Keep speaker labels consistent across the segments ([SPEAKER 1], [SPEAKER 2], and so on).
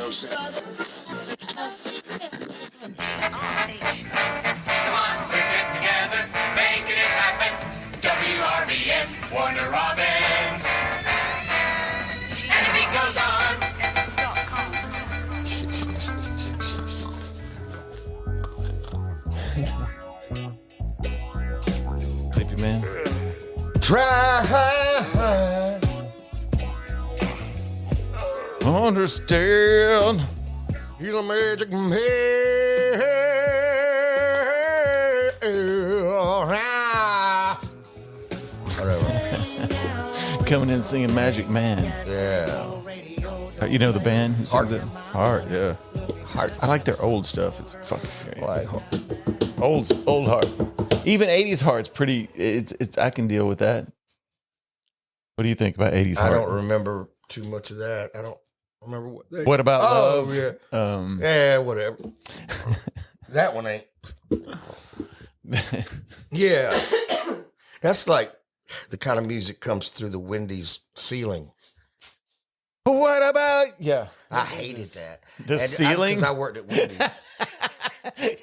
[SPEAKER 1] on, we're getting together, making it happen. WRBN, Warner Robins. And the beat goes on.
[SPEAKER 2] Sleepy man.
[SPEAKER 3] Try.
[SPEAKER 2] Understand.
[SPEAKER 3] He's a magic man. Whatever.
[SPEAKER 2] Coming in singing Magic Man.
[SPEAKER 3] Yeah.
[SPEAKER 2] You know the band who sings
[SPEAKER 3] Heart.
[SPEAKER 2] it? Heart, yeah.
[SPEAKER 3] Heart.
[SPEAKER 2] I like their old stuff. It's fucking great.
[SPEAKER 3] Like,
[SPEAKER 2] Old Heart. Even 80s Heart's pretty. It's I can deal with that. What do you think about 80s Heart?
[SPEAKER 3] I don't remember too much of that. I don't remember what they.
[SPEAKER 2] What about Love?
[SPEAKER 3] Yeah. Yeah, whatever. That one ain't. Yeah. That's like the kind of music comes through the Wendy's ceiling.
[SPEAKER 2] What about
[SPEAKER 3] I hated that.
[SPEAKER 2] The ceiling?
[SPEAKER 3] Because I worked at Wendy's.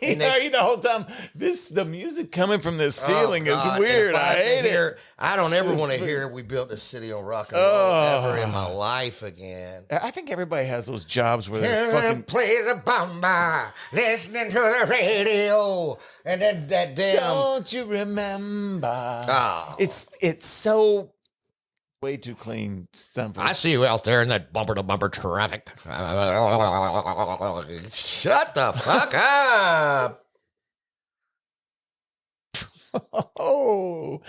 [SPEAKER 2] You know, the whole time the music coming from this ceiling is
[SPEAKER 3] God.
[SPEAKER 2] weird.
[SPEAKER 3] And if
[SPEAKER 2] I hate it.
[SPEAKER 3] I don't ever want to hear we built a city on rock and roll ever in my life again.
[SPEAKER 2] I think everybody has those jobs where they're
[SPEAKER 3] Fucking
[SPEAKER 2] fucking.
[SPEAKER 3] play the bomba, listening to the radio, and then that damn.
[SPEAKER 2] Don't you remember?
[SPEAKER 3] Oh.
[SPEAKER 2] It's so way too clean.
[SPEAKER 3] I see you out there in that bumper to bumper traffic. Shut the fuck up.
[SPEAKER 2] Oh,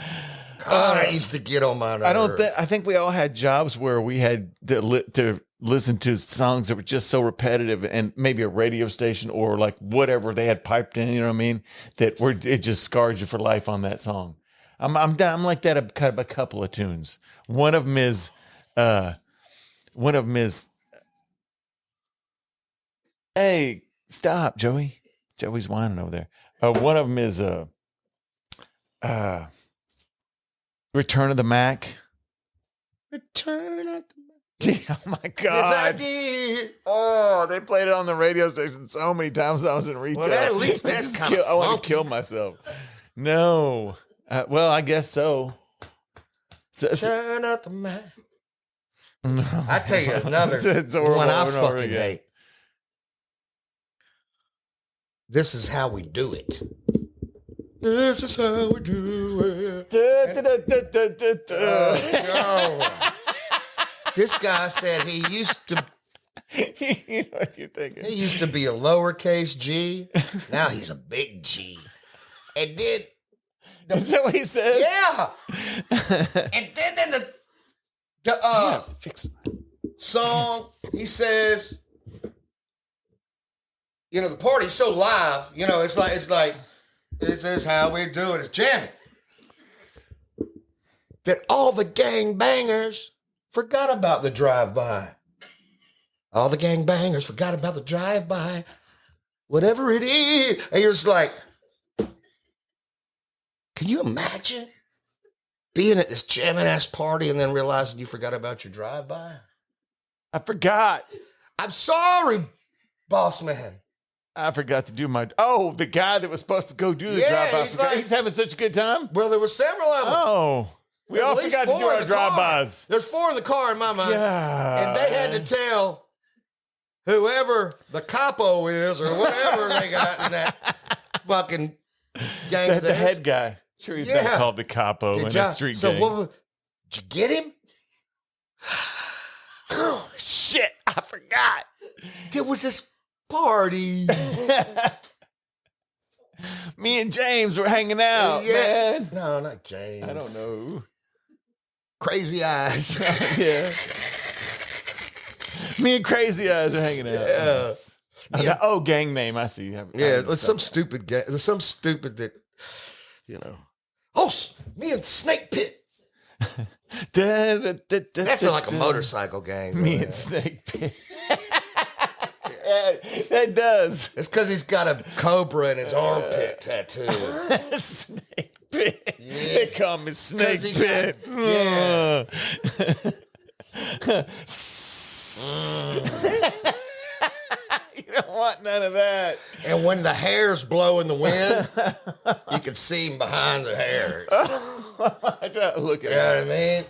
[SPEAKER 3] God, I used to get on my nerves.
[SPEAKER 2] I don't think. I think we all had jobs where we had to listen to songs that were just so repetitive, and maybe a radio station or like whatever they had piped in. You know what I mean? It just scarred you for life on that song. I'm like that. A couple of tunes. One of them is. Hey, stop, Joey. Joey's whining over there. One of them is Return of the Mac.
[SPEAKER 3] Return of the
[SPEAKER 2] Oh my
[SPEAKER 3] Yes, I
[SPEAKER 2] God.
[SPEAKER 3] did.
[SPEAKER 2] Oh, they played it on the radio station so many times I was in retail.
[SPEAKER 3] Well, at least that's kind of
[SPEAKER 2] I want
[SPEAKER 3] funky.
[SPEAKER 2] to kill myself. No. Well, I guess so.
[SPEAKER 3] Turn up the man.
[SPEAKER 2] No.
[SPEAKER 3] I tell you another
[SPEAKER 2] It's horrible
[SPEAKER 3] one I
[SPEAKER 2] over and over
[SPEAKER 3] fucking
[SPEAKER 2] again.
[SPEAKER 3] hate. This is how we do it. This is how we do it. Oh. This guy said he used to.
[SPEAKER 2] You know what you're thinking.
[SPEAKER 3] He used to be a lowercase G. Now he's a big G. And then.
[SPEAKER 2] Is that what he says?
[SPEAKER 3] Yeah. And then in the
[SPEAKER 2] Fix
[SPEAKER 3] song, he says, you know, the party's so live, you know, it's like, this is how we do it. It's jamming. That all the gang bangers forgot about the drive-by. All the gang bangers forgot about the drive-by. Whatever it is. And you're just like, can you imagine being at this jamming ass party and then realizing you forgot about your drive-by?
[SPEAKER 2] I forgot.
[SPEAKER 3] I'm sorry, boss man.
[SPEAKER 2] I forgot to do my. Oh, the guy that was supposed to go do the
[SPEAKER 3] Yeah,
[SPEAKER 2] drive-by.
[SPEAKER 3] he's like-
[SPEAKER 2] He's having such a good time.
[SPEAKER 3] Well, there were several of them.
[SPEAKER 2] Oh, we
[SPEAKER 3] There's
[SPEAKER 2] all
[SPEAKER 3] at least
[SPEAKER 2] forgot to do
[SPEAKER 3] 4 in
[SPEAKER 2] our
[SPEAKER 3] the car.
[SPEAKER 2] drive-bys.
[SPEAKER 3] There's 4 in the car in my mind.
[SPEAKER 2] Yeah.
[SPEAKER 3] And they had to tell whoever the capo is or whatever they got in that fucking gang of
[SPEAKER 2] the
[SPEAKER 3] theirs.
[SPEAKER 2] head guy. Sure, he's
[SPEAKER 3] Yeah.
[SPEAKER 2] not called the capo in that street gang.
[SPEAKER 3] Did you get him?
[SPEAKER 2] Oh, shit, I forgot.
[SPEAKER 3] There was this party.
[SPEAKER 2] Me and James were hanging out, man.
[SPEAKER 3] No, not James.
[SPEAKER 2] I don't know.
[SPEAKER 3] Crazy Eyes.
[SPEAKER 2] Yeah. Me and Crazy Eyes are hanging out.
[SPEAKER 3] Yeah.
[SPEAKER 2] Oh, gang name. I see.
[SPEAKER 3] Yeah, there's some stupid guy. There's some stupid that, you know. Oh, me and Snake Pit. That's like a motorcycle gang.
[SPEAKER 2] Me and Snake Pit. That does.
[SPEAKER 3] It's because he's got a cobra in his armpit tattoo.
[SPEAKER 2] Snake Pit.
[SPEAKER 3] Yeah.
[SPEAKER 2] They call me Snake
[SPEAKER 3] 'Cause he
[SPEAKER 2] Pit.
[SPEAKER 3] got- yeah.
[SPEAKER 2] don't want none of that.
[SPEAKER 3] And when the hairs blow in the wind, you can see him behind the hairs.
[SPEAKER 2] Look at
[SPEAKER 3] You know what I mean?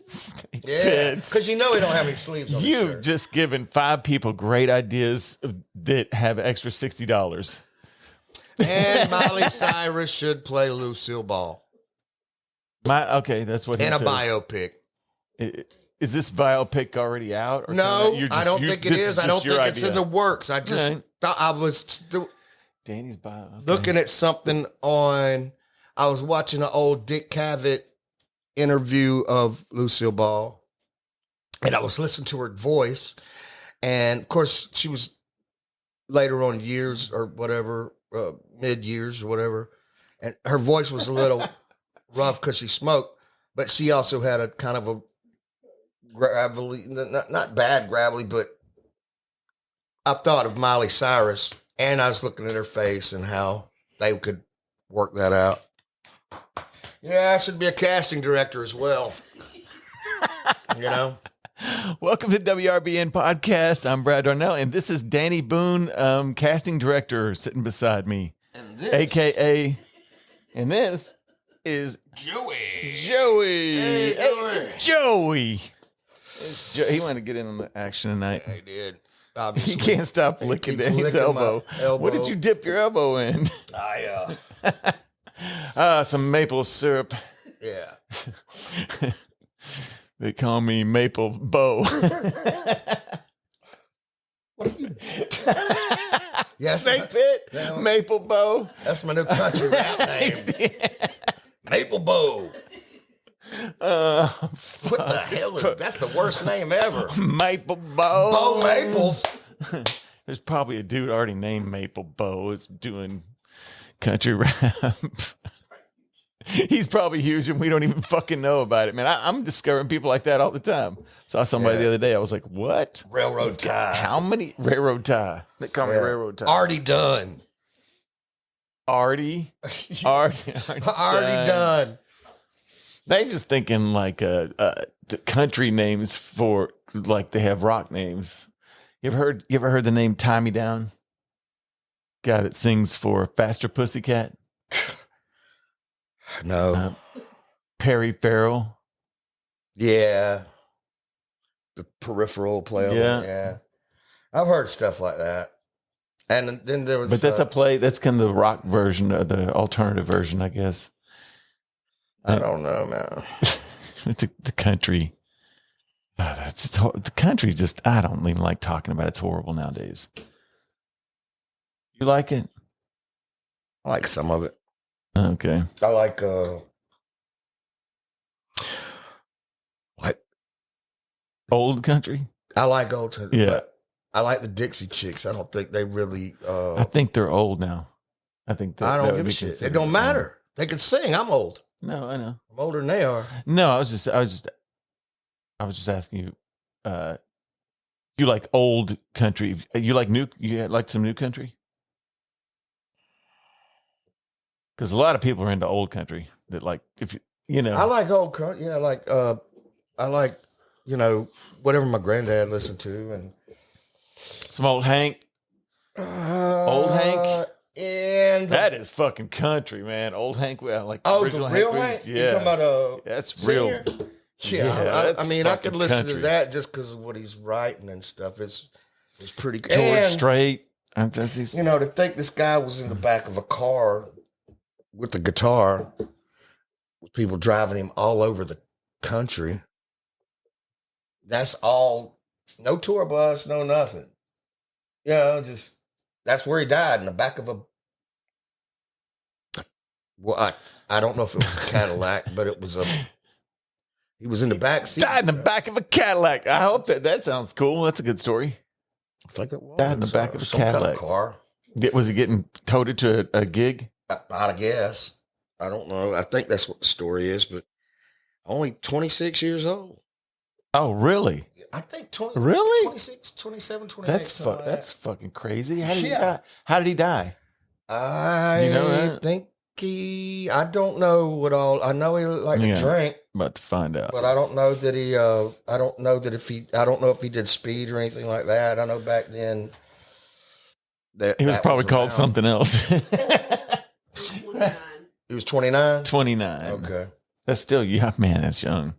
[SPEAKER 2] Snake
[SPEAKER 3] Yeah,
[SPEAKER 2] pits.
[SPEAKER 3] because you know he don't have any sleeves on his
[SPEAKER 2] You've
[SPEAKER 3] shirt.
[SPEAKER 2] just given 5 people great ideas that have extra $60.
[SPEAKER 3] And Miley Cyrus should play Lucille Ball
[SPEAKER 2] Okay, that's what he
[SPEAKER 3] in a
[SPEAKER 2] says.
[SPEAKER 3] biopic.
[SPEAKER 2] Is this biopic already out? Or
[SPEAKER 3] No,
[SPEAKER 2] you're
[SPEAKER 3] I don't think it is. I don't think it's in the
[SPEAKER 2] idea?
[SPEAKER 3] works. I just
[SPEAKER 2] Right.
[SPEAKER 3] thought I was
[SPEAKER 2] Danny's bio. Okay.
[SPEAKER 3] looking at something on. I was watching an old Dick Cavett interview of Lucille Ball, and I was listening to her voice. And of course, she was later on in years or whatever, mid years or whatever, and her voice was a little rough because she smoked, but she also had a kind of a gravelly, not bad gravelly, but I thought of Miley Cyrus, and I was looking at her face and how they could work that out. Yeah, I should be a casting director as well. You know?
[SPEAKER 2] Welcome to WRBN Podcast. I'm Brad Darnell, and this is Danny Boone, casting director, sitting beside me.
[SPEAKER 3] And this,
[SPEAKER 2] AKA, and this is
[SPEAKER 3] Joey.
[SPEAKER 2] Joey.
[SPEAKER 3] Hey,
[SPEAKER 2] It's Joey. He wanted to get in on the action tonight.
[SPEAKER 3] I did.
[SPEAKER 2] He
[SPEAKER 3] Obviously.
[SPEAKER 2] can't stop licking
[SPEAKER 3] keeps
[SPEAKER 2] Danny's
[SPEAKER 3] licking my
[SPEAKER 2] elbow.
[SPEAKER 3] elbow.
[SPEAKER 2] What did you dip your elbow in? Some maple syrup.
[SPEAKER 3] Yeah.
[SPEAKER 2] They call me Maple Bow.
[SPEAKER 3] Yes,
[SPEAKER 2] Snake Pit,
[SPEAKER 3] Yeah.
[SPEAKER 2] Maple Bow.
[SPEAKER 3] that's my new country rap name. Maple Bow. What the hell is that's the worst name ever?
[SPEAKER 2] Maple Bow.
[SPEAKER 3] Bo Maples.
[SPEAKER 2] There's probably a dude already named Maple Bow. It's doing country rap. He's probably huge and we don't even fucking know about it, man. I'm discovering people like that all the time. Saw somebody the other day. I was like, what?
[SPEAKER 3] Railroad tie.
[SPEAKER 2] How many? Railroad tie. They call me Railroad tie.
[SPEAKER 3] Already done.
[SPEAKER 2] Artie.
[SPEAKER 3] Already done.
[SPEAKER 2] They just thinking like the country names for like they have rock names. You ever heard the name Tie Me Down? Guy that sings for Faster Pussycat.
[SPEAKER 3] No.
[SPEAKER 2] Perry Farrell.
[SPEAKER 3] Yeah. The peripheral play on
[SPEAKER 2] Yeah.
[SPEAKER 3] it. Yeah. I've heard stuff like that. And then there was
[SPEAKER 2] But that's a play. That's kind of the rock version of the alternative version, I guess.
[SPEAKER 3] I don't know, man.
[SPEAKER 2] the country. The country just, I don't even like talking about it. It's horrible nowadays. You like it?
[SPEAKER 3] I like some of it.
[SPEAKER 2] Okay.
[SPEAKER 3] I like what?
[SPEAKER 2] Old country?
[SPEAKER 3] I like old time.
[SPEAKER 2] Yeah.
[SPEAKER 3] But I like the Dixie Chicks. I don't think they really
[SPEAKER 2] I think they're old now. I think
[SPEAKER 3] I
[SPEAKER 2] that
[SPEAKER 3] don't
[SPEAKER 2] would
[SPEAKER 3] give a
[SPEAKER 2] be
[SPEAKER 3] shit. It
[SPEAKER 2] considered
[SPEAKER 3] don't
[SPEAKER 2] old.
[SPEAKER 3] matter. They can sing. I'm old.
[SPEAKER 2] No, I know.
[SPEAKER 3] I'm older than they are.
[SPEAKER 2] No, I was just asking you. You like old country? You like new? You like some new country? Because a lot of people are into old country. That like if you know.
[SPEAKER 3] I like old country. Yeah, I like whatever my granddad listened to and
[SPEAKER 2] some old Hank. Old Hank?
[SPEAKER 3] And
[SPEAKER 2] That is fucking country, man. Old Hank. Like
[SPEAKER 3] the
[SPEAKER 2] original
[SPEAKER 3] real
[SPEAKER 2] was-
[SPEAKER 3] Hank?
[SPEAKER 2] Yeah,
[SPEAKER 3] You talking about
[SPEAKER 2] that's
[SPEAKER 3] singer?
[SPEAKER 2] real.
[SPEAKER 3] Yeah,
[SPEAKER 2] that's
[SPEAKER 3] I mean, I could
[SPEAKER 2] fucking
[SPEAKER 3] listen
[SPEAKER 2] country.
[SPEAKER 3] to that just because of what he's writing and stuff. It's pretty good.
[SPEAKER 2] George
[SPEAKER 3] And,
[SPEAKER 2] Strait.
[SPEAKER 3] to think this guy was in the back of a car with a guitar, with people driving him all over the country. That's all. No tour bus, no nothing. Just that's where he died, in the back of a. Well, I don't know if it was a Cadillac, but it was a. He was in the back seat.
[SPEAKER 2] Died in the back of a Cadillac. I hope that sounds cool. That's a good story.
[SPEAKER 3] I think it was.
[SPEAKER 2] Died in the back of a
[SPEAKER 3] some kind
[SPEAKER 2] Cadillac.
[SPEAKER 3] of car.
[SPEAKER 2] Was he getting toted to a gig?
[SPEAKER 3] I guess. I don't know. I think that's what the story is, but only 26 years old.
[SPEAKER 2] Oh, really?
[SPEAKER 3] I think 20,
[SPEAKER 2] Really?
[SPEAKER 3] 26, 27, 28.
[SPEAKER 2] That's fucking crazy. How did he
[SPEAKER 3] Yeah.
[SPEAKER 2] die? How did he die?
[SPEAKER 3] I
[SPEAKER 2] You know that?
[SPEAKER 3] think I don't know what all. I know he liked
[SPEAKER 2] Yeah.
[SPEAKER 3] to drink,
[SPEAKER 2] About to find out.
[SPEAKER 3] but I don't know that I don't know if he did speed or anything like that. I know back then
[SPEAKER 2] He was probably called something else.
[SPEAKER 4] 29.
[SPEAKER 3] He was 29?
[SPEAKER 2] 29.
[SPEAKER 3] Okay.
[SPEAKER 2] That's still, yeah, man, that's young.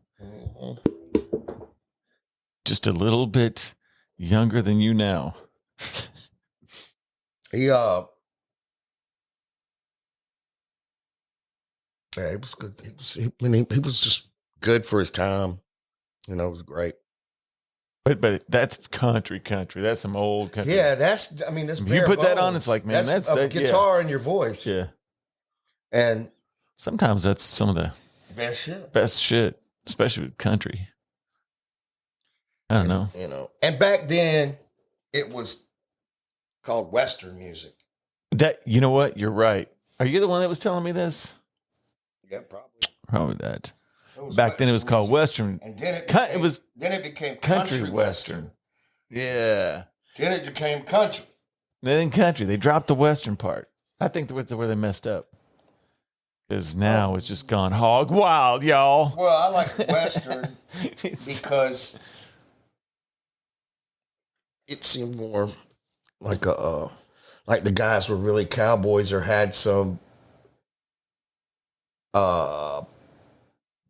[SPEAKER 2] Just a little bit younger than you now.
[SPEAKER 3] Yeah, he was good. He was just good for his time. It was great.
[SPEAKER 2] But that's country. That's some old country.
[SPEAKER 3] Yeah, that's
[SPEAKER 2] You put that on, it's like, man, that's
[SPEAKER 3] a guitar in your voice.
[SPEAKER 2] Yeah.
[SPEAKER 3] And
[SPEAKER 2] sometimes that's some of the
[SPEAKER 3] best shit,
[SPEAKER 2] especially with country. I don't know.
[SPEAKER 3] And back then it was called Western music.
[SPEAKER 2] That, you know what? You're right. Are you the one that was telling me this?
[SPEAKER 3] Yeah, probably.
[SPEAKER 2] Probably that. Back then it was called Western.
[SPEAKER 3] And then it became
[SPEAKER 2] country Western. Yeah.
[SPEAKER 3] Then it became country.
[SPEAKER 2] Then country. They dropped the Western part. I think that's where they messed up. Because now it's just gone hog wild, y'all.
[SPEAKER 3] Well, I like Western because it seemed more like like the guys were really cowboys or had some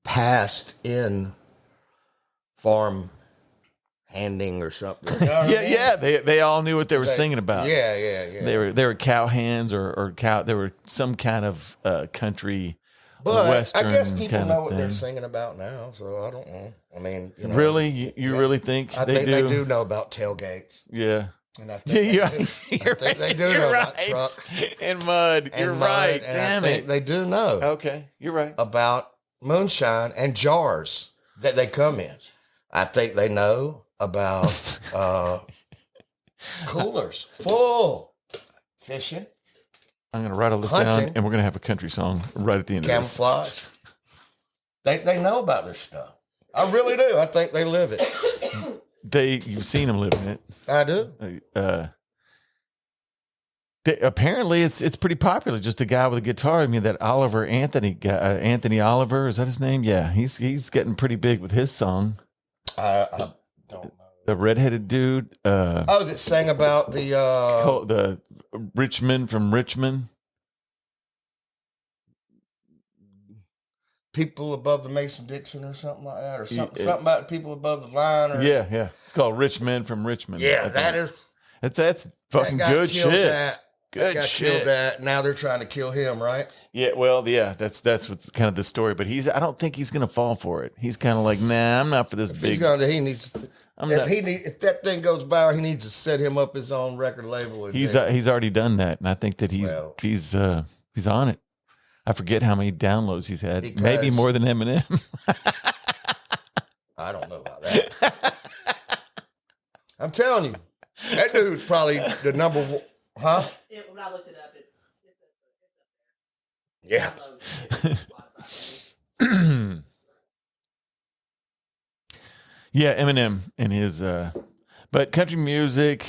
[SPEAKER 3] past in farm handing or something. You know what I mean?
[SPEAKER 2] Yeah. They all knew what they were singing about.
[SPEAKER 3] Yeah.
[SPEAKER 2] They were cow hands or cow. They were some kind of country.
[SPEAKER 3] But
[SPEAKER 2] Western
[SPEAKER 3] I guess people know what
[SPEAKER 2] thing.
[SPEAKER 3] they're singing about now, so I don't know. I mean,
[SPEAKER 2] Really, you really think
[SPEAKER 3] I think they do know about tailgates.
[SPEAKER 2] Yeah.
[SPEAKER 3] And I think they do know about trucks
[SPEAKER 2] and mud. You're right.
[SPEAKER 3] And
[SPEAKER 2] Damn
[SPEAKER 3] I think
[SPEAKER 2] it.
[SPEAKER 3] they do know.
[SPEAKER 2] Okay, you're right.
[SPEAKER 3] About moonshine and jars that they come in. I think they know about coolers full fishing.
[SPEAKER 2] I'm going to write all this
[SPEAKER 3] hunting,
[SPEAKER 2] down, and we're going to have a country song right at the end of this.
[SPEAKER 3] camouflage. They know about this stuff. I really do. I think they live it.
[SPEAKER 2] You've seen them living it.
[SPEAKER 3] I do.
[SPEAKER 2] Apparently, it's pretty popular. Just the guy with a guitar. I mean, that Anthony guy, Anthony Oliver, is that his name? Yeah, he's getting pretty big with his song.
[SPEAKER 3] I don't know.
[SPEAKER 2] The redheaded dude.
[SPEAKER 3] That sang about
[SPEAKER 2] the Richmond from Richmond.
[SPEAKER 3] people above the Mason-Dixon or something like that, or something about people above the line. Or,
[SPEAKER 2] yeah. It's called Rich Men from Richmond.
[SPEAKER 3] Yeah, that's
[SPEAKER 2] fucking good shit.
[SPEAKER 3] Good shit. Killed that. Now they're trying to kill him, right?
[SPEAKER 2] Yeah, well, yeah, that's what's kind of the story. But I don't think he's gonna fall for it. He's kind of like, nah, I'm not for this big.
[SPEAKER 3] If that thing goes viral, he needs to set him up his own record label.
[SPEAKER 2] He's already done that, and I think that he's on it. I forget how many downloads he's had. Maybe more than Eminem.
[SPEAKER 3] I don't know about that. I'm telling you, that dude's probably the number one. Huh?
[SPEAKER 4] When I looked it up, it's
[SPEAKER 3] yeah.
[SPEAKER 2] Yeah, Eminem and his but country music,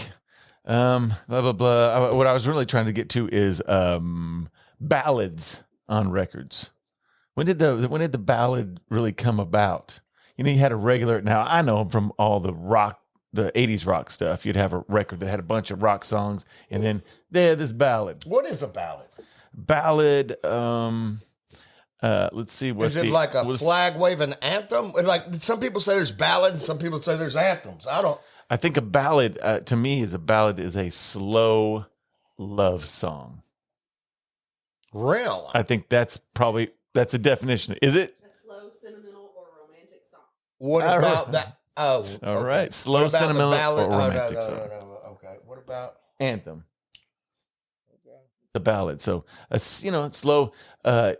[SPEAKER 2] blah blah blah. What I was really trying to get to is ballads on records. When did the ballad really come about? You had a regular. Now I know from all the 80s rock stuff. You'd have a record that had a bunch of rock songs, and then they had this ballad.
[SPEAKER 3] What is a ballad?
[SPEAKER 2] Ballad. Let's see.
[SPEAKER 3] Is it like a flag waving anthem? Like some people say there's ballads, some people say there's anthems.
[SPEAKER 2] I think a ballad to me is a slow love song.
[SPEAKER 3] Real.
[SPEAKER 2] I think that's a definition. Is it?
[SPEAKER 4] A slow, sentimental, or romantic song.
[SPEAKER 3] What about that? Oh,
[SPEAKER 2] all right. Slow, sentimental, or romantic song.
[SPEAKER 3] No. Okay. What about
[SPEAKER 2] anthem? Okay. It's a ballad. So, it's slow. I've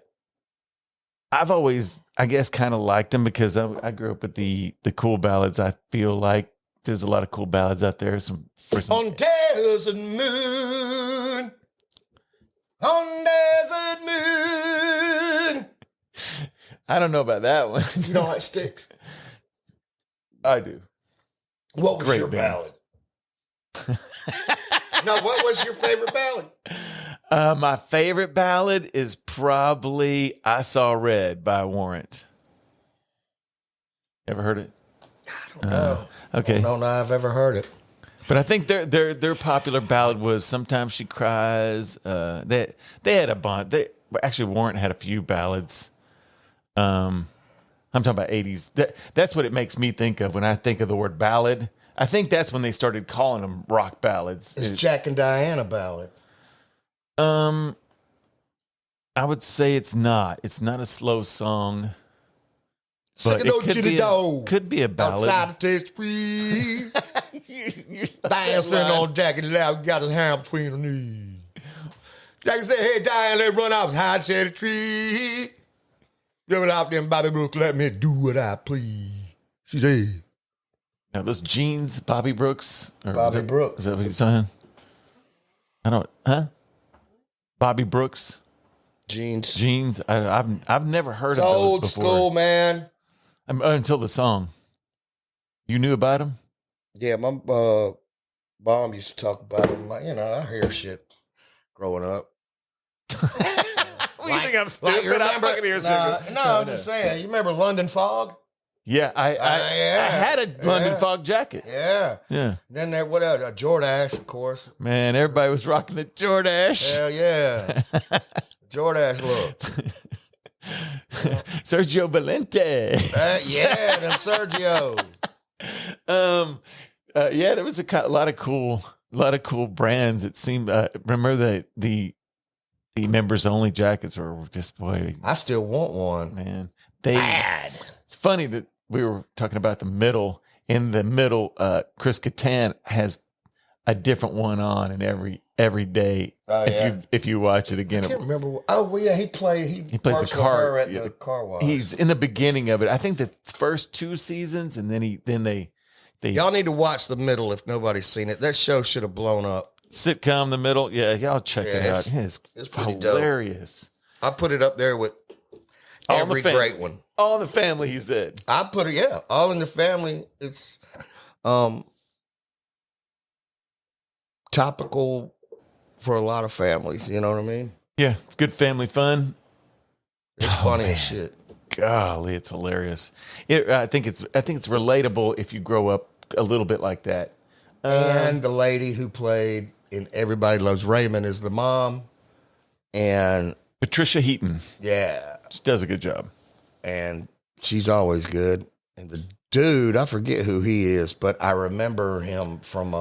[SPEAKER 2] always, I guess, kind of liked them because I grew up with the cool ballads. I feel like there's a lot of cool ballads out there.
[SPEAKER 3] On Desert Moon. On Desert Moon.
[SPEAKER 2] I don't know about that one.
[SPEAKER 3] You don't like Styx?
[SPEAKER 2] I do.
[SPEAKER 3] What was your ballad? No, what was your favorite ballad?
[SPEAKER 2] My favorite ballad is probably "I Saw Red" by Warrant. Ever heard it?
[SPEAKER 3] I don't know.
[SPEAKER 2] Okay.
[SPEAKER 3] I don't know if I've ever heard it.
[SPEAKER 2] But I think their popular ballad was "Sometimes She Cries." They had a bunch. Actually, Warrant had a few ballads. I'm talking about 80s. That's what it makes me think of when I think of the word ballad. I think that's when they started calling them rock ballads.
[SPEAKER 3] It's Jack and Diana ballad.
[SPEAKER 2] I would say it's not. It's not a slow song. But it could be a ballad.
[SPEAKER 3] Outside the test free. Dancing on Jack and Loud, got his hand between her knees. Jack said, hey, Diane, let's run off high shady tree. Give it out them Bobby Brooks, let me do what I please. She said.
[SPEAKER 2] Now, those jeans, Bobby Brooks?
[SPEAKER 3] Bobby Brooks.
[SPEAKER 2] Is that what you're saying? Bobby Brooks?
[SPEAKER 3] Jeans.
[SPEAKER 2] I've never heard
[SPEAKER 3] It's
[SPEAKER 2] of those
[SPEAKER 3] old
[SPEAKER 2] before.
[SPEAKER 3] school, man.
[SPEAKER 2] Until the song. You knew about him?
[SPEAKER 3] Yeah, my mom used to talk about him. Like, I hear shit growing up.
[SPEAKER 2] You think I'm stupid?
[SPEAKER 3] you remember,
[SPEAKER 2] I'm fucking here stupid.
[SPEAKER 3] No, I'm just saying. You remember London Fog?
[SPEAKER 2] Yeah, I had a London
[SPEAKER 3] Yeah.
[SPEAKER 2] Fog jacket.
[SPEAKER 3] Yeah.
[SPEAKER 2] Yeah.
[SPEAKER 3] Then there, what else? Jordache, of course.
[SPEAKER 2] Man, everybody was rocking the Jordache.
[SPEAKER 3] Hell yeah. Jordache look.
[SPEAKER 2] Sergio Valente.
[SPEAKER 3] Yeah, then Sergio.
[SPEAKER 2] Yeah, there was a lot of cool brands. It seemed. Remember the members only jackets were just, boy,
[SPEAKER 3] I still want one.
[SPEAKER 2] man.
[SPEAKER 3] Bad.
[SPEAKER 2] It's funny that we were talking about the middle. In the middle, Chris Kattan has a different one on, and every day.
[SPEAKER 3] Oh, yeah.
[SPEAKER 2] If you watch it again,
[SPEAKER 3] I can't remember. Oh, well, yeah, he plays
[SPEAKER 2] the car
[SPEAKER 3] at the car wash.
[SPEAKER 2] he's in the beginning of it. I think the first 2 seasons, and then they
[SPEAKER 3] Y'all need to watch the middle if nobody's seen it. That show should have blown up.
[SPEAKER 2] sitcom the middle. Yeah, y'all check it out.
[SPEAKER 3] It's pretty
[SPEAKER 2] hilarious.
[SPEAKER 3] I put it up there with
[SPEAKER 2] All
[SPEAKER 3] every
[SPEAKER 2] the family.
[SPEAKER 3] great one.
[SPEAKER 2] All in the Family, he said.
[SPEAKER 3] I put it, All in the Family. It's topical for a lot of families. You know what I mean?
[SPEAKER 2] Yeah, it's good family fun.
[SPEAKER 3] It's funny as shit.
[SPEAKER 2] Golly, it's hilarious. I think it's relatable if you grow up a little bit like that.
[SPEAKER 3] And the lady who played in Everybody Loves Raymond is the mom. And
[SPEAKER 2] Patricia Heaton
[SPEAKER 3] yeah,
[SPEAKER 2] just does a good job.
[SPEAKER 3] and she's always good. And the dude, I forget who he is, but I remember him from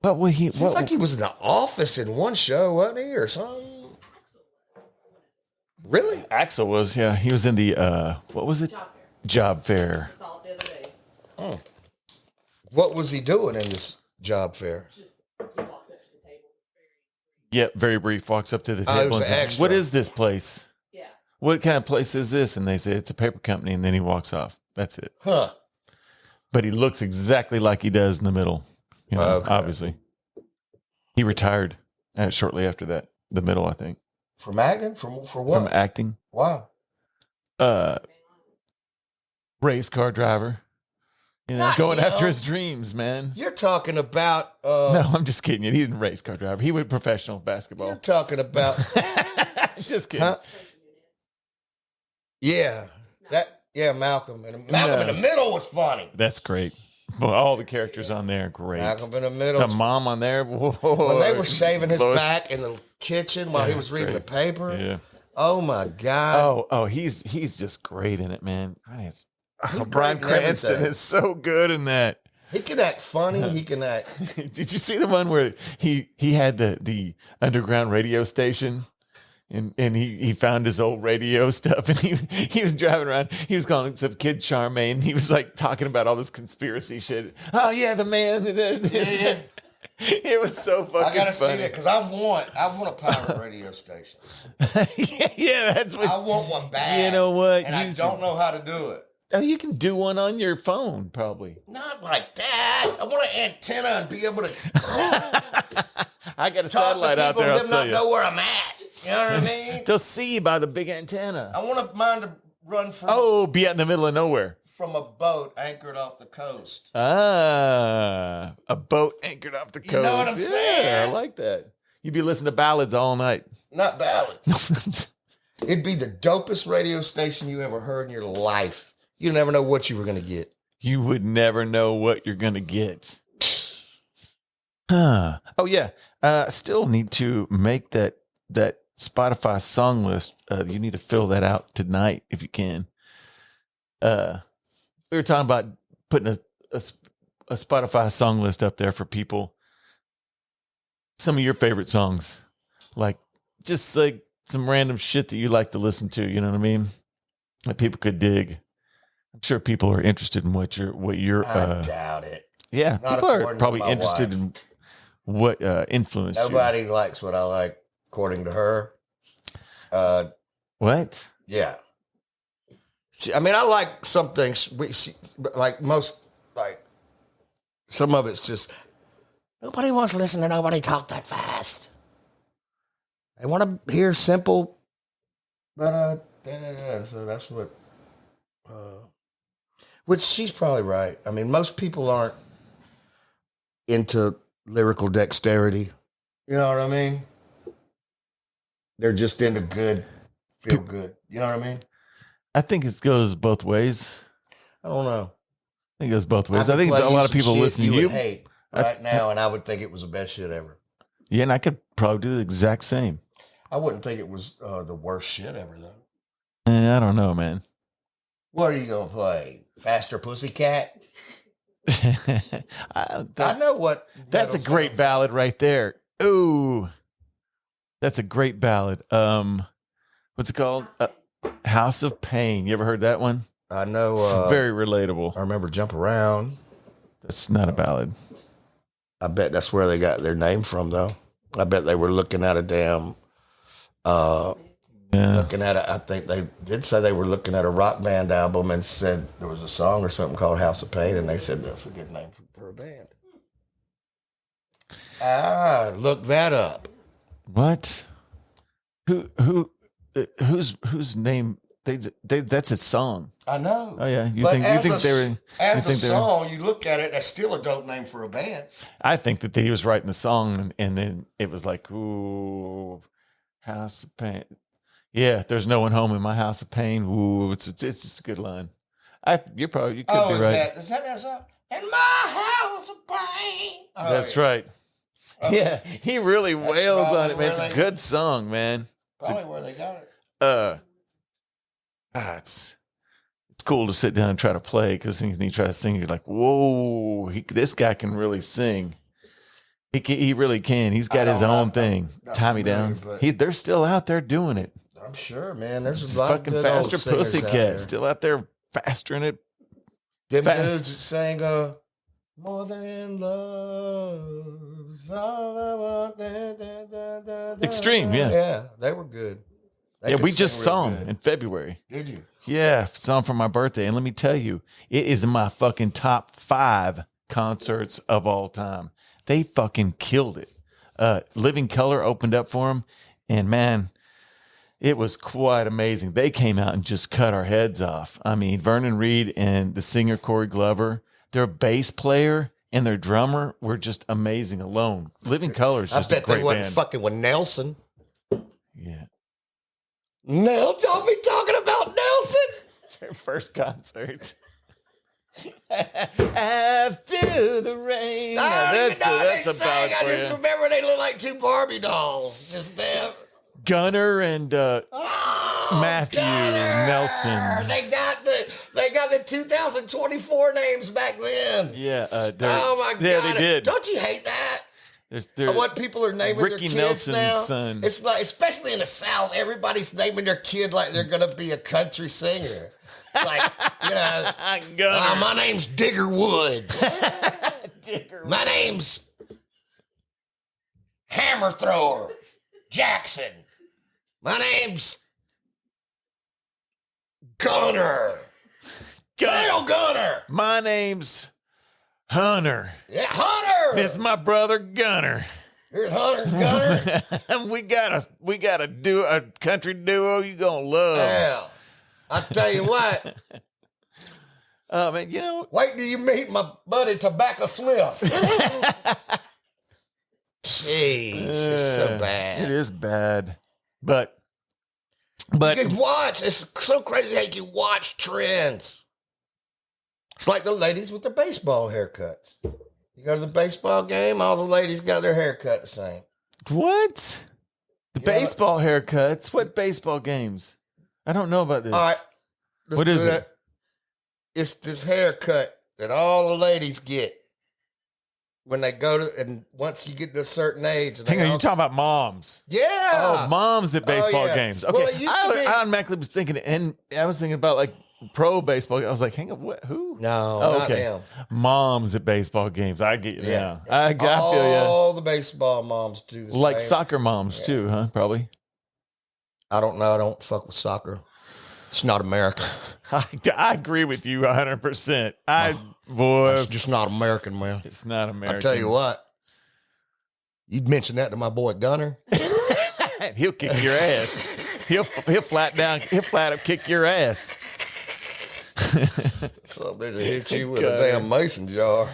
[SPEAKER 2] But what he
[SPEAKER 3] seems like he was in The Office in one show, wasn't he, or something? Really?
[SPEAKER 2] Axel was, yeah, he was in the what was it? Job Fair.
[SPEAKER 4] I saw it the other day.
[SPEAKER 3] What was he doing in this job fair?
[SPEAKER 4] Just he walked up to the table.
[SPEAKER 2] Yep, very brief. Walks up to the
[SPEAKER 3] Oh, he
[SPEAKER 2] table
[SPEAKER 3] was
[SPEAKER 2] and
[SPEAKER 3] an
[SPEAKER 2] says,
[SPEAKER 3] extra.
[SPEAKER 2] "What is this place?
[SPEAKER 4] Yeah.
[SPEAKER 2] What kind of place is this?" And they say it's a paper company, and then he walks off. That's it.
[SPEAKER 3] Huh.
[SPEAKER 2] But he looks exactly like he does in the middle.
[SPEAKER 3] Okay.
[SPEAKER 2] Obviously, he retired shortly after that. The middle, I think,
[SPEAKER 3] From acting? For what?
[SPEAKER 2] from acting.
[SPEAKER 3] Wow.
[SPEAKER 2] Race car driver.
[SPEAKER 3] Not
[SPEAKER 2] Going
[SPEAKER 3] him.
[SPEAKER 2] after his dreams, man.
[SPEAKER 3] You're talking about
[SPEAKER 2] No, I'm just kidding. He didn't race car driver. He was professional
[SPEAKER 3] you're
[SPEAKER 2] basketball.
[SPEAKER 3] talking about
[SPEAKER 2] Just kidding.
[SPEAKER 3] huh? Yeah. Malcolm. And Malcolm in the Middle was funny.
[SPEAKER 2] That's great. Well, all the characters on there, great.
[SPEAKER 3] Malcolm in the Middle.
[SPEAKER 2] The mom on there. Whoa.
[SPEAKER 3] When they were shaving his
[SPEAKER 2] Lois-
[SPEAKER 3] back in the kitchen while he
[SPEAKER 2] Yeah,
[SPEAKER 3] was
[SPEAKER 2] it's
[SPEAKER 3] reading
[SPEAKER 2] great.
[SPEAKER 3] the paper.
[SPEAKER 2] Yeah.
[SPEAKER 3] Oh my God.
[SPEAKER 2] Oh, he's just great in it, man.
[SPEAKER 3] He's
[SPEAKER 2] Bryan
[SPEAKER 3] great in
[SPEAKER 2] Cranston
[SPEAKER 3] everything.
[SPEAKER 2] is so good in that.
[SPEAKER 3] He can act funny. He can act.
[SPEAKER 2] Did you see the one where he had the underground radio station? And he found his old radio stuff, and he was driving around. He was calling some kid Charmaine. He was like talking about all this conspiracy shit. Oh yeah, the man.
[SPEAKER 3] Yeah.
[SPEAKER 2] It was so fucking
[SPEAKER 3] I gotta
[SPEAKER 2] funny.
[SPEAKER 3] see that because I want a pirate radio station.
[SPEAKER 2] yeah, that's what.
[SPEAKER 3] I want one bad.
[SPEAKER 2] You know what?
[SPEAKER 3] And I don't know how to do it.
[SPEAKER 2] Oh, you can do one on your phone, probably.
[SPEAKER 3] Not like that. I want an antenna and be able to
[SPEAKER 2] I got a
[SPEAKER 3] talk
[SPEAKER 2] satellite
[SPEAKER 3] to
[SPEAKER 2] out
[SPEAKER 3] people
[SPEAKER 2] there. I'll
[SPEAKER 3] and them
[SPEAKER 2] sell
[SPEAKER 3] not
[SPEAKER 2] you.
[SPEAKER 3] know where I'm at. You know what I mean?
[SPEAKER 2] They'll see you by the big antenna.
[SPEAKER 3] I want mine to run
[SPEAKER 2] Be out in the middle of nowhere.
[SPEAKER 3] from a boat anchored off the coast.
[SPEAKER 2] A boat anchored off the coast.
[SPEAKER 3] You know what I'm
[SPEAKER 2] Yeah,
[SPEAKER 3] saying?
[SPEAKER 2] I like that. You'd be listening to ballads all night.
[SPEAKER 3] Not ballads. It'd be the dopest radio station you ever heard in your life. You never know what you were going to get.
[SPEAKER 2] You would never know what you're going to get. Huh. Oh yeah. Still need to make that Spotify song list. You need to fill that out tonight if you can. We were talking about putting a Spotify song list up there for people. Some of your favorite songs, like just like some random shit that you like to listen to. You know what I mean? That people could dig. I'm sure people are interested in what you're.
[SPEAKER 3] I doubt it.
[SPEAKER 2] Yeah,
[SPEAKER 3] Not
[SPEAKER 2] people are
[SPEAKER 3] according to
[SPEAKER 2] probably
[SPEAKER 3] my
[SPEAKER 2] interested
[SPEAKER 3] wife.
[SPEAKER 2] in what influenced
[SPEAKER 3] Nobody likes what I like, according to her.
[SPEAKER 2] you. What?
[SPEAKER 3] Yeah. I mean, I like some things, but like most, like some of it's just nobody wants to listen to nobody talk that fast. They want to hear simple, but so that's what. Which she's probably right. I mean, most people aren't into lyrical dexterity. You know what I mean? They're just into good, feel good. You know what I mean?
[SPEAKER 2] I think it goes both ways.
[SPEAKER 3] I don't know.
[SPEAKER 2] I think it goes both ways.
[SPEAKER 3] could
[SPEAKER 2] I think
[SPEAKER 3] play
[SPEAKER 2] a
[SPEAKER 3] you
[SPEAKER 2] lot of
[SPEAKER 3] some
[SPEAKER 2] people
[SPEAKER 3] shit
[SPEAKER 2] listen to you.
[SPEAKER 3] would hate right now, and I would think it was the best shit ever.
[SPEAKER 2] Yeah, and I could probably do the exact same.
[SPEAKER 3] I wouldn't think it was the worst shit ever, though.
[SPEAKER 2] I don't know, man.
[SPEAKER 3] What are you gonna play? Faster Pussycat?
[SPEAKER 2] I
[SPEAKER 3] know what.
[SPEAKER 2] that's a
[SPEAKER 3] metal
[SPEAKER 2] great
[SPEAKER 3] sounds
[SPEAKER 2] ballad right there. Ooh, that's a great ballad. What's it called? House of Pain. You ever heard that one?
[SPEAKER 3] I know.
[SPEAKER 2] Very relatable.
[SPEAKER 3] I remember Jump Around.
[SPEAKER 2] That's not a ballad.
[SPEAKER 3] I bet that's where they got their name from, though. I bet they were looking at a damn.
[SPEAKER 2] Yeah.
[SPEAKER 3] Looking at it, I think they did say they were looking at a rock band album and said there was a song or something called House of Pain, and they said that's a good name for a band. Look that up.
[SPEAKER 2] What? Whose name? They that's a song.
[SPEAKER 3] I know.
[SPEAKER 2] Oh yeah, you
[SPEAKER 3] But
[SPEAKER 2] think they were
[SPEAKER 3] as a
[SPEAKER 2] they were-
[SPEAKER 3] song, you look at it, that's still a dope name for a band.
[SPEAKER 2] I think that he was writing the song and then it was like, ooh, House of Pain. Yeah, there's no one home in my house of pain. Ooh, it's just a good line. You could be right.
[SPEAKER 3] Is that song? In my house of pain. Oh,
[SPEAKER 2] That's
[SPEAKER 3] yeah.
[SPEAKER 2] right. Yeah, he really wails on it, man.
[SPEAKER 3] probably
[SPEAKER 2] It's a
[SPEAKER 3] where they-
[SPEAKER 2] good song, man.
[SPEAKER 3] Probably where they got it.
[SPEAKER 2] It's cool to sit down and try to play because you try to sing, you're like, whoa, this guy can really sing. He really can. He's got his own thing.
[SPEAKER 3] not
[SPEAKER 2] Tommy
[SPEAKER 3] familiar,
[SPEAKER 2] down.
[SPEAKER 3] but-
[SPEAKER 2] They're still out there doing it.
[SPEAKER 3] I'm sure, man. There's
[SPEAKER 2] It's
[SPEAKER 3] a lot
[SPEAKER 2] fucking
[SPEAKER 3] of good old
[SPEAKER 2] faster
[SPEAKER 3] singers out there.
[SPEAKER 2] Pussycat still out there fastering it.
[SPEAKER 3] Them
[SPEAKER 2] Fa-
[SPEAKER 3] dudes that sang More Than Love. All I want,
[SPEAKER 2] Extreme, yeah.
[SPEAKER 3] Yeah, they were good. They
[SPEAKER 2] Yeah,
[SPEAKER 3] could
[SPEAKER 2] we
[SPEAKER 3] sing
[SPEAKER 2] just
[SPEAKER 3] real
[SPEAKER 2] saw him
[SPEAKER 3] good.
[SPEAKER 2] in February.
[SPEAKER 3] Did you?
[SPEAKER 2] Yeah, saw him for my birthday. And let me tell you, it is in my fucking top 5 concerts of all time. They fucking killed it. Living Color opened up for him. And man, it was quite amazing. They came out and just cut our heads off. I mean, Vernon Reed and the singer Corey Glover, their bass player and their drummer were just amazing alone. Living Color is
[SPEAKER 3] I
[SPEAKER 2] just a
[SPEAKER 3] bet they
[SPEAKER 2] great
[SPEAKER 3] wasn't
[SPEAKER 2] band.
[SPEAKER 3] fucking with Nelson.
[SPEAKER 2] Yeah.
[SPEAKER 3] Don't be talking about Nelson.
[SPEAKER 2] It's their first concert. After the rain.
[SPEAKER 3] I don't even know
[SPEAKER 2] That's
[SPEAKER 3] they
[SPEAKER 2] a
[SPEAKER 3] sang.
[SPEAKER 2] ballad
[SPEAKER 3] I
[SPEAKER 2] for
[SPEAKER 3] just
[SPEAKER 2] you.
[SPEAKER 3] remember they look like two Barbie dolls. Just them.
[SPEAKER 2] Gunner and
[SPEAKER 3] Oh,
[SPEAKER 2] Matthew Nelson.
[SPEAKER 3] They got the 2024 names back then.
[SPEAKER 2] Yeah,
[SPEAKER 3] Oh my
[SPEAKER 2] yeah,
[SPEAKER 3] god!
[SPEAKER 2] they did.
[SPEAKER 3] Don't you hate that?
[SPEAKER 2] There's
[SPEAKER 3] What people are naming
[SPEAKER 2] Ricky
[SPEAKER 3] their kids
[SPEAKER 2] Nelson's
[SPEAKER 3] now?
[SPEAKER 2] son.
[SPEAKER 3] It's like, especially in the South, everybody's naming their kid like they're gonna be a country singer. Like,
[SPEAKER 2] Gunner.
[SPEAKER 3] my name's Digger Woods. My name's Hammer Thrower Jackson. My name's Gunner. Hail Gunner.
[SPEAKER 2] My name's Hunter.
[SPEAKER 3] Yeah, Hunter.
[SPEAKER 2] This is my brother Gunner.
[SPEAKER 3] Here's Hunter and Gunner.
[SPEAKER 2] we got a country duo you gonna love.
[SPEAKER 3] Yeah. I tell you what.
[SPEAKER 2] Oh man,
[SPEAKER 3] Wait till you meet my buddy Tobacco Smith. Jeez, it's so bad.
[SPEAKER 2] It is bad, but
[SPEAKER 3] You can watch. It's so crazy how you can watch trends. It's like the ladies with the baseball haircuts. You go to the baseball game, all the ladies got their hair cut the same.
[SPEAKER 2] What? The
[SPEAKER 3] Yeah.
[SPEAKER 2] baseball haircuts? What baseball games? I don't know about this.
[SPEAKER 3] All right. Let's
[SPEAKER 2] What
[SPEAKER 3] do
[SPEAKER 2] is it?
[SPEAKER 3] that. It's this haircut that all the ladies get when they go to, and once you get to a certain age. And
[SPEAKER 2] Hang
[SPEAKER 3] they
[SPEAKER 2] on,
[SPEAKER 3] all-
[SPEAKER 2] you're talking about moms.
[SPEAKER 3] Yeah.
[SPEAKER 2] Oh, moms at baseball
[SPEAKER 3] yeah.
[SPEAKER 2] games.
[SPEAKER 3] Well,
[SPEAKER 2] Okay,
[SPEAKER 3] it used to be-
[SPEAKER 2] I automatically was thinking, and I was thinking about like pro baseball. I was like, hang on, what? Who?
[SPEAKER 3] No,
[SPEAKER 2] Oh,
[SPEAKER 3] not
[SPEAKER 2] okay.
[SPEAKER 3] them.
[SPEAKER 2] Moms at baseball games. I get you
[SPEAKER 3] Yeah.
[SPEAKER 2] now. I feel you.
[SPEAKER 3] All the baseball moms do the
[SPEAKER 2] Like
[SPEAKER 3] same.
[SPEAKER 2] soccer moms too, huh? Probably.
[SPEAKER 3] I don't know. I don't fuck with soccer. It's not American.
[SPEAKER 2] I agree with you 100%. Boy,
[SPEAKER 3] It's just not American, man.
[SPEAKER 2] it's not American.
[SPEAKER 3] I tell you what. You'd mention that to my boy Gunner.
[SPEAKER 2] He'll kick your ass. He'll flat up kick your ass.
[SPEAKER 3] Some bitch will hit you with
[SPEAKER 2] Gunner.
[SPEAKER 3] a damn mason jar.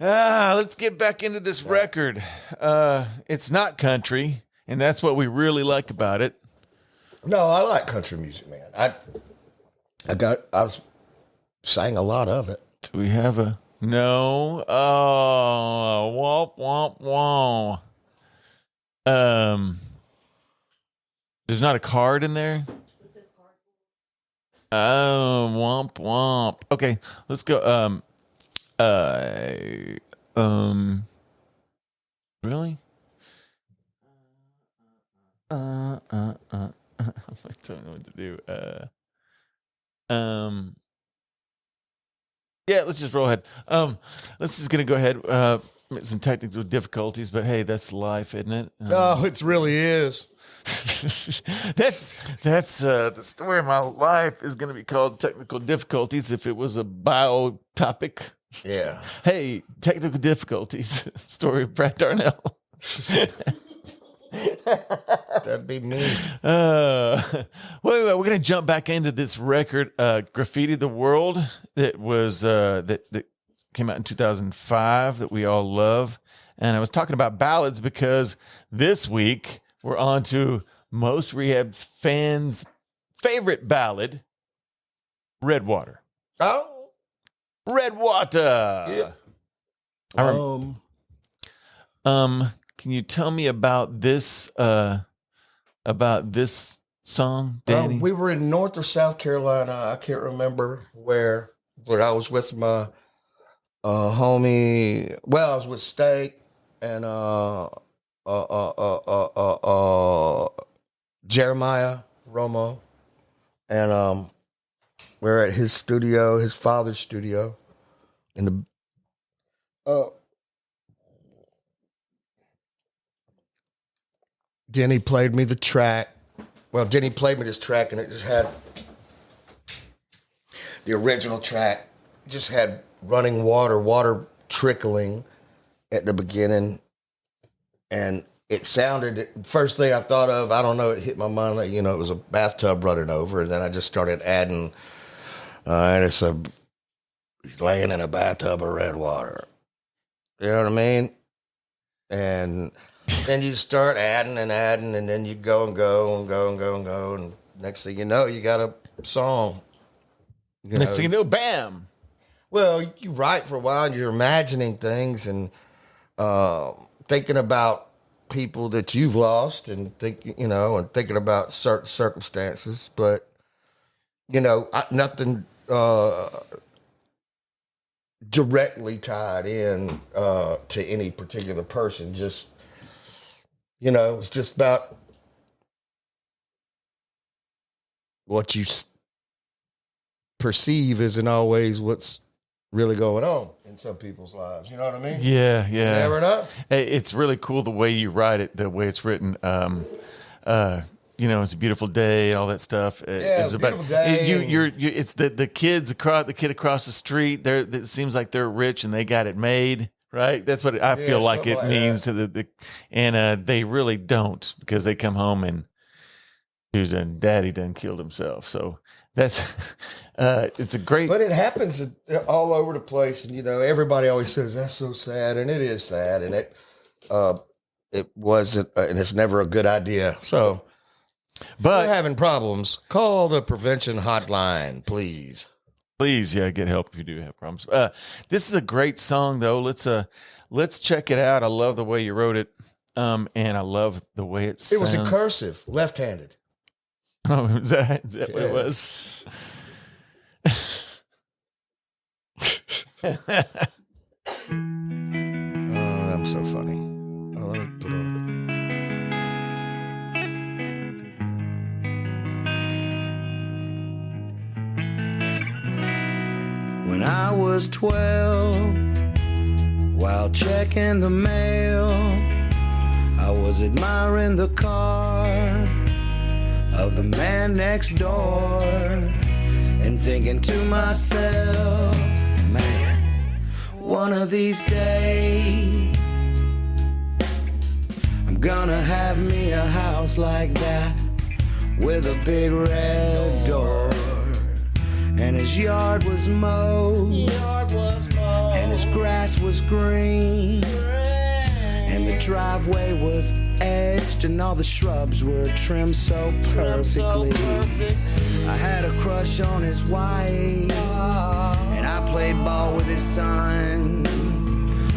[SPEAKER 2] Let's get back into this record. It's not country, and that's what we really like about it.
[SPEAKER 3] No, I like country music, man. I sang a lot of it.
[SPEAKER 2] Do we have a no? Oh, womp womp womp. There's not a card in there. Oh, womp womp. Okay, let's go. Really? I don't know what to do. Yeah, let's just roll ahead. Let's just gonna go ahead. Some technical difficulties, but hey, that's life, isn't it?
[SPEAKER 3] No, it really is.
[SPEAKER 2] that's the story of my life is gonna be called technical difficulties if it was a bio topic.
[SPEAKER 3] Yeah.
[SPEAKER 2] Hey, technical difficulties. Story of Brad Darnell.
[SPEAKER 3] That'd be me.
[SPEAKER 2] Wait, we're gonna jump back into this record, Graffiti the World, that was that came out in 2005 that we all love. And I was talking about ballads because this week we're on to most Rehab's fans' favorite ballad, Redwater.
[SPEAKER 3] Oh.
[SPEAKER 2] Redwater.
[SPEAKER 3] Yeah.
[SPEAKER 2] Can you tell me about this song, Danny?
[SPEAKER 3] We were in North or South Carolina. I can't remember where, but I was with my homie. Well, I was with Steak and Jeremiah Romo, and we're at his studio, his father's studio, in the. Denny played me the track. Well, Denny played me this track, and it just had the original track. Just had running water trickling at the beginning, and it sounded. First thing I thought of, I don't know, it hit my mind like it was a bathtub running over, and then I just started adding. And he's laying in a bathtub of red water. You know what I mean? And then you start adding, and then you go, and next thing you know, you got a song.
[SPEAKER 2] Next thing you know, bam.
[SPEAKER 3] Well, you write for a while, and you're imagining things and thinking about people that you've lost, and thinking about certain circumstances. But nothing directly tied in to any particular person. Just it's just about what you perceive isn't always what's really going on in some people's lives. You know what I mean?
[SPEAKER 2] Yeah.
[SPEAKER 3] You never know.
[SPEAKER 2] Hey, it's really cool the way you write it, the way it's written. It's a beautiful day, all that stuff.
[SPEAKER 3] It's a beautiful day.
[SPEAKER 2] It's the kids across the kid across the street. It seems like they're rich and they got it made, right? That's what I feel like it means to and they really don't, because they come home and daddy done killed himself. So that's it's a great.
[SPEAKER 3] But it happens all over the place, and everybody always says that's so sad, and it is sad, and it wasn't, and it's never a good idea. So. But if you're having problems, call the prevention hotline, please.
[SPEAKER 2] Please, yeah, get help if you do have problems. This is a great song, though. Let's check it out. I love the way you wrote it, and I love the way it sounds.
[SPEAKER 3] It was in cursive, left-handed.
[SPEAKER 2] Oh, is that what it was?
[SPEAKER 3] Oh, I'm so funny. Oh, let me put on. When I was 12, while checking the mail, I was admiring the car of the man next door and thinking to myself, man, one of these days I'm gonna have me a house like that with a big red door. And his yard was mowed, and his grass was green, and the driveway was edged, and all the shrubs were trimmed so perfectly. I had a crush on his wife, and I played ball with his son.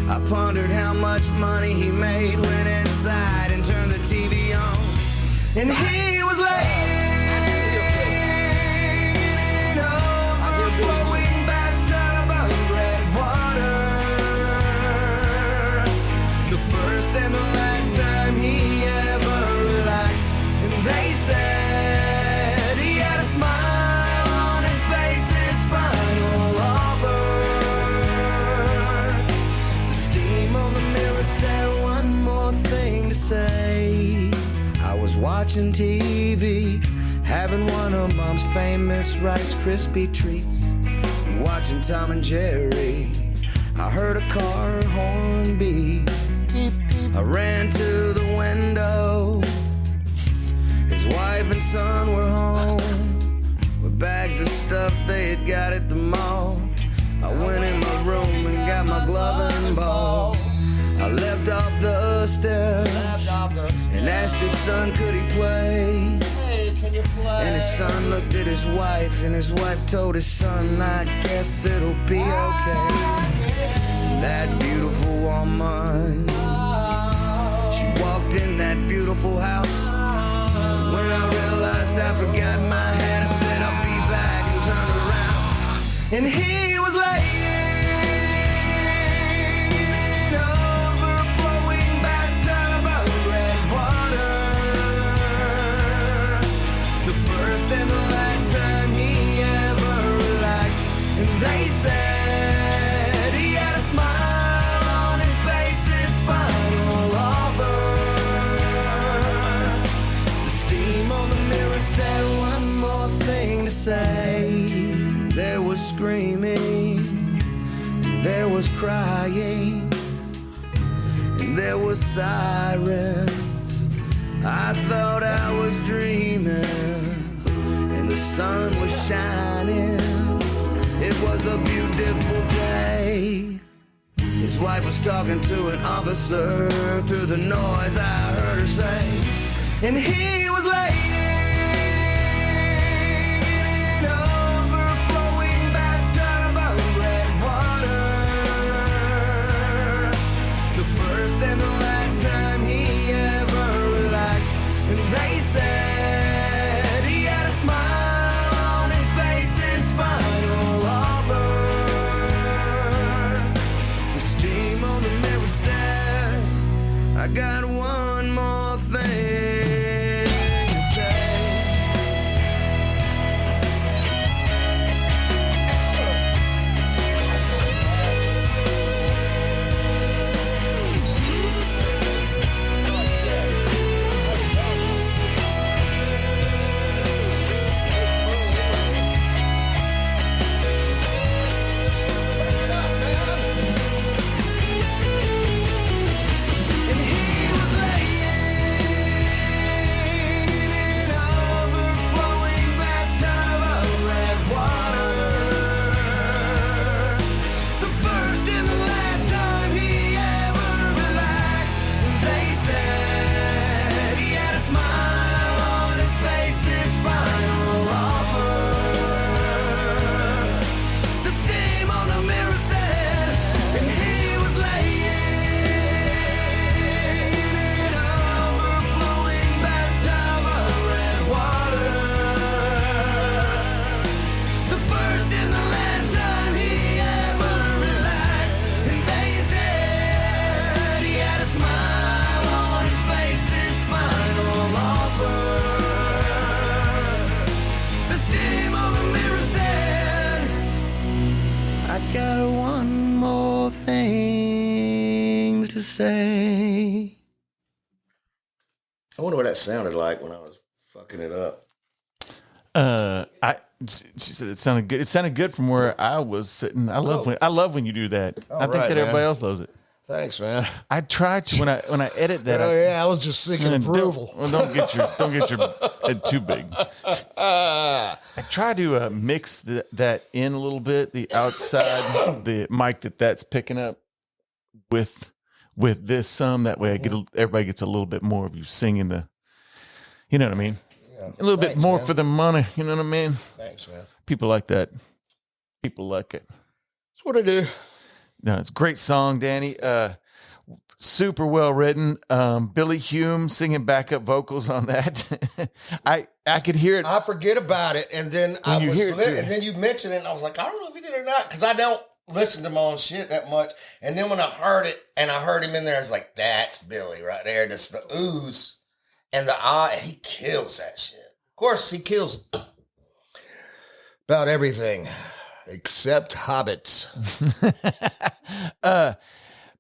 [SPEAKER 3] I pondered how much money he made, went inside and turned the TV on, and he was late. Flowing bathtub of red water. The first and the last time he ever relaxed. And they said he had a smile on his face, his final offer. The steam on the mirror said one more thing to say. I was watching TV, having one of Mom's famous Rice Krispie treats, and watching Tom and Jerry. I heard a car horn beep. I ran to the window. His wife and son were home with bags of stuff they had got at the mall. I went in my room and got my glove and ball. I left off the steps and asked his son, could he play? And his son looked at his wife, and his wife told his son, I guess it'll be okay. And that beautiful woman, she walked in that beautiful house. When I realized I forgot my hat, I said I'll be back, and turned around, and he was late. And the last time he ever relaxed. And they said he had a smile on his face, his final offer. The steam on the mirror said one more thing to say. There was screaming, and there was crying, and there was sirens. I thought I was dreaming. The sun was shining, it was a beautiful day. His wife was talking to an officer through the noise I heard her say, and he was late. Overflowing bathtub of red water. The first and the last time he ever relaxed. And they said he had a smile I got one more thing to say.
[SPEAKER 2] to say.
[SPEAKER 3] I wonder what that sounded like when I was fucking it up.
[SPEAKER 2] She said it sounded good. It sounded good from where I was sitting. I love when you do that. I think
[SPEAKER 3] right,
[SPEAKER 2] that
[SPEAKER 3] man.
[SPEAKER 2] everybody else loves it.
[SPEAKER 3] Thanks, man.
[SPEAKER 2] I tried to when I edit that.
[SPEAKER 3] Oh yeah, I was just seeking approval.
[SPEAKER 2] Don't get your head too big. I try to mix that in a little bit. The outside, the mic that's picking up with this some. That way, everybody gets a little bit more of you singing the. You know what I mean?
[SPEAKER 3] Yeah.
[SPEAKER 2] A little bit more
[SPEAKER 3] man.
[SPEAKER 2] for the money. You know what I mean?
[SPEAKER 3] Thanks, man.
[SPEAKER 2] People like that. People like it.
[SPEAKER 3] That's what I do.
[SPEAKER 2] No, it's a great song, Danny. Super well written. Billy Hume singing backup vocals on that. I could hear it.
[SPEAKER 3] I forget about it, and then
[SPEAKER 2] When you hear it, too.
[SPEAKER 3] and then you mentioned it, and I was like, I don't know if he did or not, because I don't listen to my own shit that much. And then when I heard it, and I heard him in there, I was like, that's Billy right there. That's the ooze and the eye. And he kills that shit. Of course, he kills about everything except hobbits.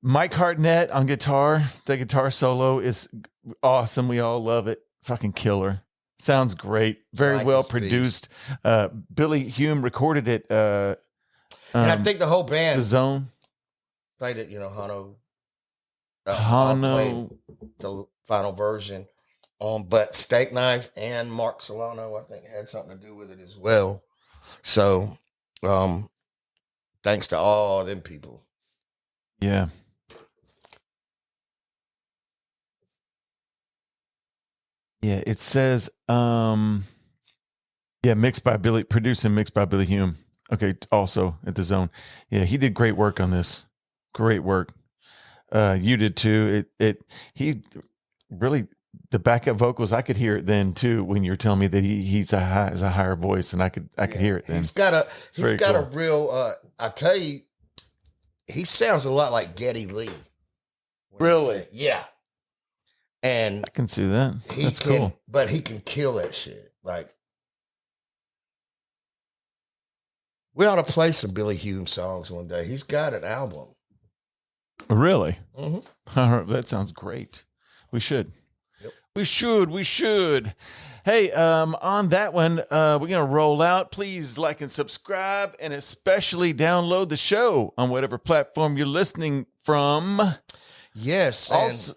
[SPEAKER 2] Mike Hartnett on guitar. The guitar solo is awesome. We all love it. Fucking killer. Sounds great. Very
[SPEAKER 3] Mike
[SPEAKER 2] well
[SPEAKER 3] is
[SPEAKER 2] produced. Billy Hume recorded it.
[SPEAKER 3] And I think the whole
[SPEAKER 2] The
[SPEAKER 3] band
[SPEAKER 2] Zone.
[SPEAKER 3] played it, Hano.
[SPEAKER 2] Hano.
[SPEAKER 3] Played the final version. But Steak Knife and Mark Solano, I think, had something to do with it as well. So, thanks to all them people.
[SPEAKER 2] Yeah. Yeah, it says, mixed by Billy, produced and mixed by Billy Hume. Okay, also at the Zone. Yeah, he did great work on this. Great work. You did too. He really, the backup vocals, I could hear it then too when you're telling me that he's has a higher voice, and I could hear it then.
[SPEAKER 3] He's got a
[SPEAKER 2] cool.
[SPEAKER 3] real. I tell you, he sounds a lot like Geddy Lee.
[SPEAKER 2] Really?
[SPEAKER 3] Yeah. And
[SPEAKER 2] I can see that. That's cool.
[SPEAKER 3] But he can kill that shit. Like, we ought to play some Billy Hume songs one day. He's got an album.
[SPEAKER 2] Really?
[SPEAKER 3] Mm-hmm.
[SPEAKER 2] That sounds great. We should.
[SPEAKER 3] Yep.
[SPEAKER 2] We should. Hey, on that one, we're going to roll out. Please like and subscribe, and especially download the show on whatever platform you're listening from.
[SPEAKER 3] Yes.
[SPEAKER 2] Also,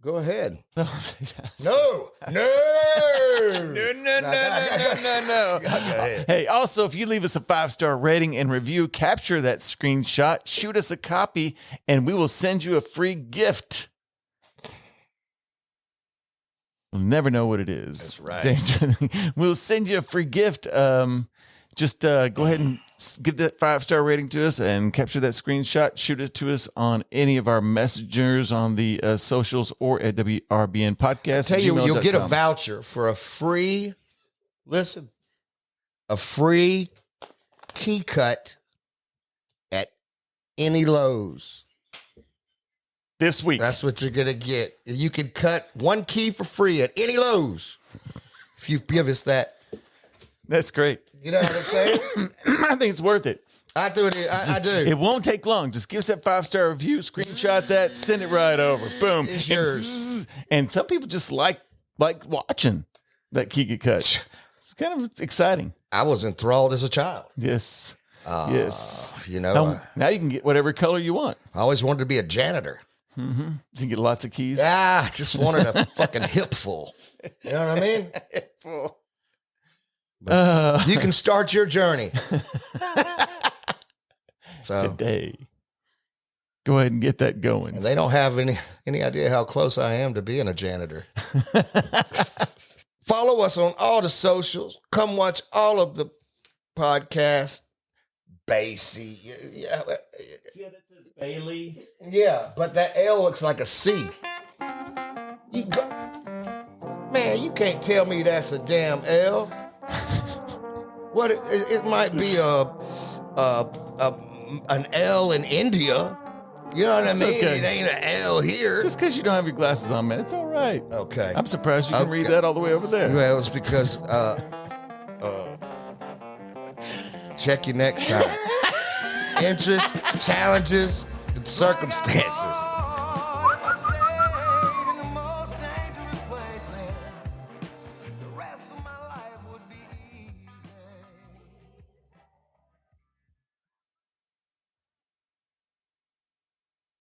[SPEAKER 3] go ahead.
[SPEAKER 2] no.
[SPEAKER 3] No.
[SPEAKER 2] No.
[SPEAKER 3] Go ahead.
[SPEAKER 2] Hey, also, if you leave us a 5-star rating and review, capture that screenshot, shoot us a copy, and we will send you a free gift. We'll never know what it is.
[SPEAKER 3] That's right.
[SPEAKER 2] We'll send you a free gift. Just go ahead and give that 5-star rating to us and capture that screenshot. Shoot it to us on any of our messengers on the socials or at WRBN Podcast.
[SPEAKER 3] Tell you, you'll get a voucher for a free key cut at any Lowe's.
[SPEAKER 2] This week.
[SPEAKER 3] That's what you're going to get. You can cut one key for free at any Lowe's if you give us that.
[SPEAKER 2] That's great.
[SPEAKER 3] You know what I'm saying?
[SPEAKER 2] I think it's worth it.
[SPEAKER 3] I do. I do.
[SPEAKER 2] It won't take long. Just give us that 5-star review, screenshot that, send it right over. Boom.
[SPEAKER 3] It's yours.
[SPEAKER 2] And some people just like watching that key get cut. It's kind of exciting.
[SPEAKER 3] I was enthralled as a child.
[SPEAKER 2] Yes. Yes.
[SPEAKER 3] Now
[SPEAKER 2] you can get whatever color you want.
[SPEAKER 3] I always wanted to be a janitor.
[SPEAKER 2] Mm-hmm. You can get lots of keys.
[SPEAKER 3] I just wanted a fucking hip full. You know what I mean? Hip full. You can start your journey. So
[SPEAKER 2] today, go ahead and get that going.
[SPEAKER 3] And they don't have any idea how close I am to being a janitor. Follow us on all the socials. Come watch all of the podcasts. Basie. Yeah.
[SPEAKER 2] See how that says Bailey?
[SPEAKER 3] Yeah, but that L looks like a C. Man, you can't tell me that's a damn L. What it might be an L in India. You know what I mean?
[SPEAKER 2] Okay.
[SPEAKER 3] It ain't an L here.
[SPEAKER 2] Just because you don't have your glasses on, man, it's all right.
[SPEAKER 3] Okay.
[SPEAKER 2] I'm surprised you can read that all the way over there.
[SPEAKER 3] Well, it's because check you next time. Interests, challenges, and circumstances.